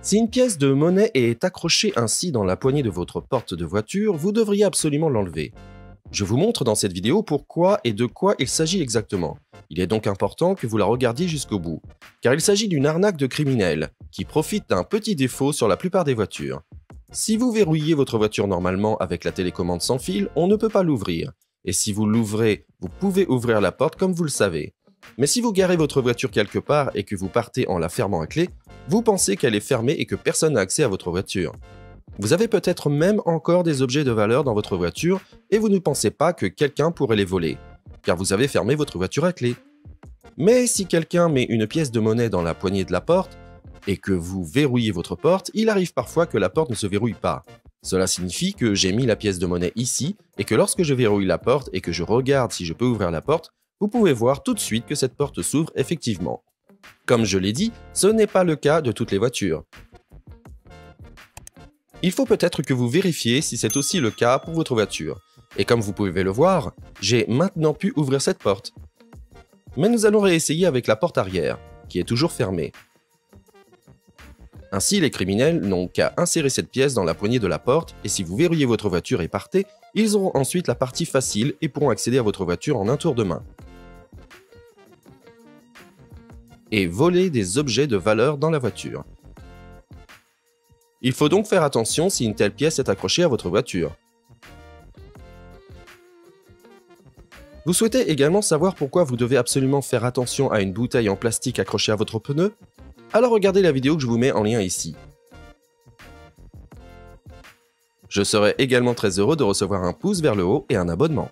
Si une pièce de monnaie est accrochée ainsi dans la poignée de votre porte de voiture, vous devriez absolument l'enlever. Je vous montre dans cette vidéo pourquoi et de quoi il s'agit exactement. Il est donc important que vous la regardiez jusqu'au bout, car il s'agit d'une arnaque de criminels, qui profitent d'un petit défaut sur la plupart des voitures. Si vous verrouillez votre voiture normalement avec la télécommande sans fil, on ne peut pas l'ouvrir. Et si vous l'ouvrez, vous pouvez ouvrir la porte comme vous le savez. Mais si vous garez votre voiture quelque part et que vous partez en la fermant à clé, vous pensez qu'elle est fermée et que personne n'a accès à votre voiture. Vous avez peut-être même encore des objets de valeur dans votre voiture et vous ne pensez pas que quelqu'un pourrait les voler, car vous avez fermé votre voiture à clé. Mais si quelqu'un met une pièce de monnaie dans la poignée de la porte et que vous verrouillez votre porte, il arrive parfois que la porte ne se verrouille pas. Cela signifie que j'ai mis la pièce de monnaie ici et que lorsque je verrouille la porte et que je regarde si je peux ouvrir la porte, vous pouvez voir tout de suite que cette porte s'ouvre effectivement. Comme je l'ai dit, ce n'est pas le cas de toutes les voitures. Il faut peut-être que vous vérifiez si c'est aussi le cas pour votre voiture. Et comme vous pouvez le voir, j'ai maintenant pu ouvrir cette porte. Mais nous allons réessayer avec la porte arrière, qui est toujours fermée. Ainsi, les criminels n'ont qu'à insérer cette pièce dans la poignée de la porte, et si vous verrouillez votre voiture et partez, ils auront ensuite la partie facile et pourront accéder à votre voiture en un tour de main. Et voler des objets de valeur dans la voiture. Il faut donc faire attention si une telle pièce est accrochée à votre voiture. Vous souhaitez également savoir pourquoi vous devez absolument faire attention à une bouteille en plastique accrochée à votre pneu? Alors regardez la vidéo que je vous mets en lien ici. Je serai également très heureux de recevoir un pouce vers le haut et un abonnement.